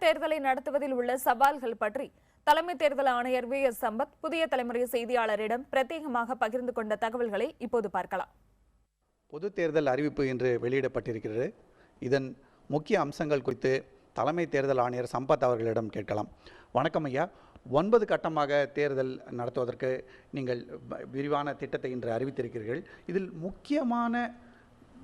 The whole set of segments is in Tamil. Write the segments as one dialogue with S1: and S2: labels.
S1: தேர்தலை நடத்துவதில் உள்ள சவால்கள் பற்றி தலைமை தேர்தல் ஆணையர் வி.எஸ். சம்பத் புதிய தலைமுறை செய்தியாளரிடம் பிரத்யேகமாக பகிர்ந்து கொண்ட தகவல்களை இப்போது பார்க்கலாம்.
S2: பொது தேர்தல் அறிவிப்பு இன்று வெளியிடப்பட்டிருக்கிறது. இதன் முக்கிய அம்சங்கள் குறித்து தலைமை தேர்தல் ஆணையர் சம்பத் அவர்களிடம் கேட்கலாம். வணக்கம் ஐயா. 9 கட்டமாக தேர்தல் நடத்துவதற்கு நீங்கள் விரிவான திட்டத்தை இன்று அறிவித்திருக்கிறீர்கள். இதில் முக்கியமான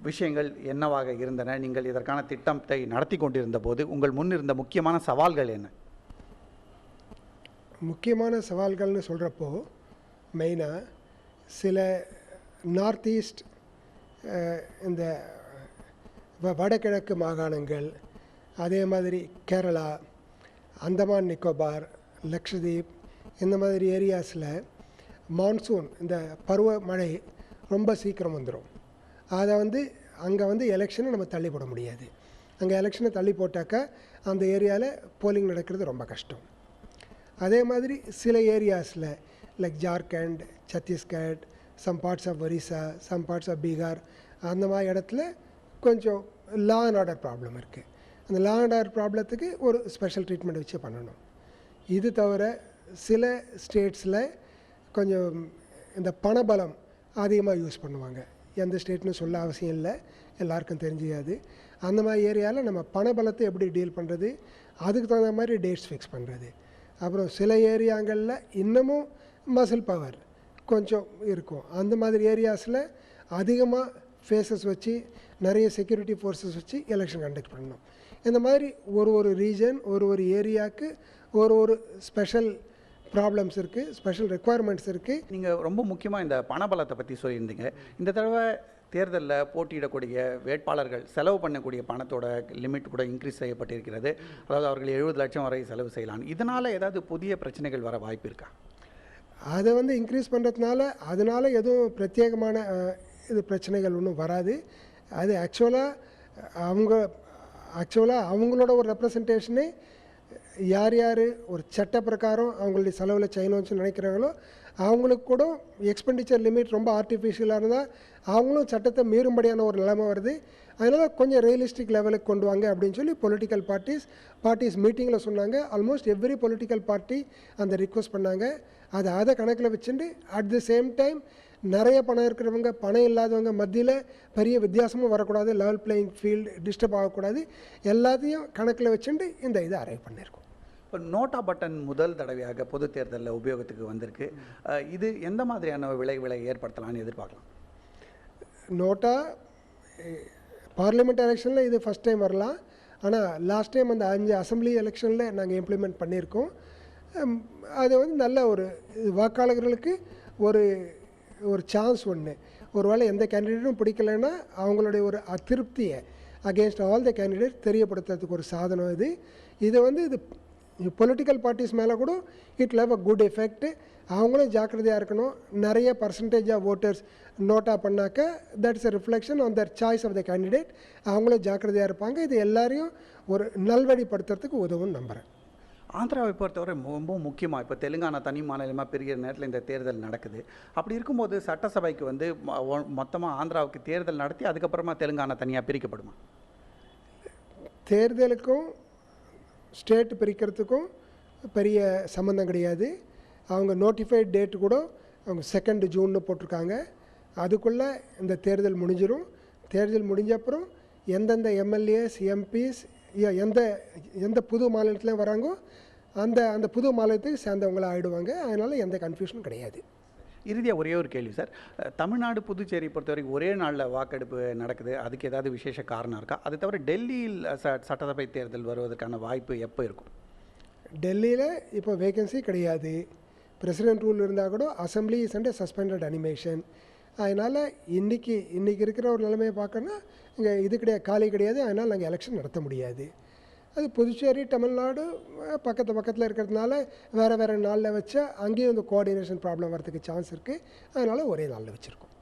S2: விஷயங்கள் என்னவாக இருந்தன? நீங்கள் இதற்கான திட்டத்தை நடத்தி கொண்டிருந்த போது உங்கள் முன் இருந்த முக்கியமான சவால்கள் என்ன?
S3: முக்கியமான சவால்கள்னு சொல்கிறப்போ மெயினாக சில நார்த் ஈஸ்ட் இந்த வடகிழக்கு மாகாணங்கள், அதே மாதிரி கேரளா, அந்தமான் நிக்கோபார், லக்ஷதீப், இந்த மாதிரி ஏரியாஸில் மான்சூன் இந்த பருவமழை ரொம்ப சீக்கிரம் வந்துடும். அதை அங்கே எலெக்ஷனை நம்ம தள்ளி போட முடியாது. அங்கே எலெக்ஷனை தள்ளி போட்டாக்கா அந்த ஏரியாவில் போலிங் நடக்கிறது ரொம்ப கஷ்டம். அதே மாதிரி சில ஏரியாஸில் like Jharkhand, Chhattisgarh, some parts of Orissa, some parts of Bihar, அந்த மாதிரி இடத்துல கொஞ்சம் லா அண்ட் ஆர்டர் ப்ராப்ளம் இருக்குது. அந்த லா அண்ட் ஆர்டர் ப்ராப்ளத்துக்கு ஒரு ஸ்பெஷல் ட்ரீட்மெண்ட் வச்சு பண்ணணும். இது தவிர சில ஸ்டேட்ஸில் கொஞ்சம் இந்த பணபலம் அதிகமாக யூஸ் பண்ணுவாங்க. எந்த ஸ்டேட்னு சொல்ல அவசியம் இல்லை, எல்லாருக்கும் தெரிஞ்சியாது. அந்த மாதிரி ஏரியாவில் நம்ம பணபலத்தை எப்படி டீல் பண்ணுறது, அதுக்கு தகுந்த மாதிரி டேட்ஸ் ஃபிக்ஸ் பண்ணுறது. அப்புறம் சில ஏரியாங்களில் இன்னமும் மசில் பவர் கொஞ்சம் இருக்கும். அந்த மாதிரி ஏரியாஸில் அதிகமாக ஃபேஸஸ் வச்சு நிறைய செக்யூரிட்டி ஃபோர்ஸஸ் வச்சு எலெக்ஷன் கண்டக்ட் பண்ணணும். இந்த மாதிரி ஒரு ரீஜன், ஒரு ஏரியாவுக்கு ஒரு ஸ்பெஷல் ப்ராப்ளம்ஸ் இருக்குது, ஸ்பெஷல் ரெக்குவயர்மெண்ட்ஸ் இருக்குது.
S2: நீங்கள் ரொம்ப முக்கியமாக இந்த பணபலத்தை பற்றி சொல்லியிருந்தீங்க. இந்த தடவை தேர்தலில் போட்டியிடக்கூடிய வேட்பாளர்கள் செலவு பண்ணக்கூடிய பணத்தோட லிமிட் கூட இன்க்ரீஸ் செய்யப்பட்டிருக்கிறது. அதாவது அவர்கள் 70 லட்சம் வரை செலவு செய்யலாம். இதனால் ஏதாவது புதிய பிரச்சனைகள் வர வாய்ப்பு இருக்கா?
S3: அதை இன்க்ரீஸ் பண்ணுறதுனால அதனால் எதுவும் பிரத்யேகமான இது பிரச்சனைகள் ஒன்றும் வராது. அது ஆக்சுவலாக அவங்களோட ஒரு ரெப்ரசன்டேஷனே யார் ஒரு சட்ட பிரகாரம் அவங்களுடைய செலவில் செய்யணும்னு நினைக்கிறாங்களோ அவங்களுக்கு கூட எக்ஸ்பெண்டிச்சர் லிமிட் ரொம்ப ஆர்டிஃபிஷியலாக இருந்தால் அவங்களும் சட்டத்தை மீறும்படியான ஒரு நிலைமை வருது. அதனால் கொஞ்சம் ரியலிஸ்டிக் லெவலுக்கு கொண்டு வாங்க அப்படின்னு சொல்லி பொலிட்டிக்கல் பார்ட்டிஸ் மீட்டிங்கில் சொன்னாங்க. ஆல்மோஸ்ட் எவ்ரி பொலிட்டிக்கல் பார்ட்டி அந்த ரிக்வெஸ்ட் பண்ணாங்க. அதை கணக்கில் வச்சுட்டு அட் தி சேம் டைம் நிறைய பணம் இருக்கிறவங்க, பணம் இல்லாதவங்க மத்தியில் பெரிய வித்தியாசமும் வரக்கூடாது, லெவல் பிளேயிங் ஃபீல்டு டிஸ்டர்ப் ஆகக்கூடாது, எல்லாத்தையும் கணக்கில் வச்சுட்டு இந்த இதை அரைவ் பண்ணியிருக்கோம்.
S2: இப்போ நோட்டா பட்டன் முதல் தடவையாக பொது தேர்தலில் உபயோகத்துக்கு வந்திருக்கு. இது எந்த மாதிரியான விளைவுகளை ஏற்படுத்தலாம்னு எதிர்பார்க்கலாம்?
S3: நோட்டா பார்லிமெண்ட் எலெக்ஷனில் இது ஃபஸ்ட் டைம் வரலாம். ஆனால் லாஸ்ட் டைம் அந்த 5 அசம்பிளி எலெக்ஷனில் நாங்கள் இம்ப்ளிமெண்ட் பண்ணியிருக்கோம். அது நல்ல ஒரு வாக்காளர்களுக்கு ஒரு சான்ஸ் ஒன்று. ஒரு வேளை எந்த கேண்டிடேட்டும் பிடிக்கலைன்னா அவங்களுடைய ஒரு அதிருப்தியை அகேன்ஸ்ட் ஆல் த கேண்டிடேட் தெரியப்படுத்துறதுக்கு ஒரு சாதனம் இது. இது பொலிட்டிக்கல் பார்ட்டிஸ் மேலே கூட it will have a good effect. அவங்களும் ஜாக்கிரதையாக இருக்கணும். நிறைய பர்சன்டேஜ் ஆஃப் ஓட்டர்ஸ் நோட்டா பண்ணாக்க that's a reflection on their choice of the candidate. அவங்களும் ஜாக்கிரதையாக இருப்பாங்க. இது எல்லாரையும் ஒரு நல்வழிப்படுத்துறதுக்கு உதவும்னு நம்புகிறேன்.
S2: ஆந்திராவை பொறுத்தவரை ரொம்ப முக்கியமாக இப்போ தெலுங்கானா தனி மாநிலமாக பெரிய நேரத்தில் இந்த தேர்தல் நடக்குது. அப்படி இருக்கும்போது சட்டசபைக்கு மொத்தமாக ஆந்திராவுக்கு தேர்தல் நடத்தி அதுக்கப்புறமா தெலுங்கானா தனியாக பிரிக்கப்படுமா?
S3: தேர்தலுக்கும் ஸ்டேட் பிரிக்கிறதுக்கும் பெரிய சம்மந்தம் கிடையாது. அவங்க நோட்டிஃபைட் டேட்டு கூட அவங்க 2 ஜூன்னு போட்டிருக்காங்க. அதுக்குள்ளே இந்த தேர்தல் முடிஞ்சிடும். தேர்தல் முடிஞ்ச அப்புறம் எந்தெந்த எம்எல்ஏஸ், எம்பிஸ் எந்த புது மாநிலத்துலேயும் வராங்கோ அந்த புது மாநிலத்துக்கு சேர்ந்தவங்களாக ஆகிடுவாங்க. அதனால் எந்த கன்ஃபியூஷனும் கிடையாது.
S2: இறுதியாக ஒரே ஒரு கேள்வி சார். தமிழ்நாடு, புதுச்சேரி பொறுத்தவரைக்கும் ஒரே நாளில் வாக்கெடுப்பு நடக்குது. அதுக்கு ஏதாவது விசேஷ காரணம் இருக்கா? அது தவிர டெல்லியில் சட்டசபை தேர்தல் வருவதற்கான வாய்ப்பு எப்போ இருக்கும்?
S3: டெல்லியில் இப்போ வேகன்சி கிடையாது. பிரசிடென்ட் ரூல் இருந்தால் கூட assembly is under suspended animation. அதனால் இன்றைக்கி இருக்கிற ஒரு நிலைமையை பார்க்கணுன்னா இங்கே இது காலி கிடையாது. அதனால் நாங்கள் எலெக்ஷன் நடத்த முடியாது. அது புதுச்சேரி, தமிழ்நாடு பக்கத்தில் இருக்கிறதுனால வேறு நாளில் வச்சா அங்கேயும் இந்த கோஆர்டினேஷன் ப்ராப்ளம் வரதுக்கு சான்ஸ் இருக்குது. அதனால் ஒரே நாளில் வச்சுருக்கோம்.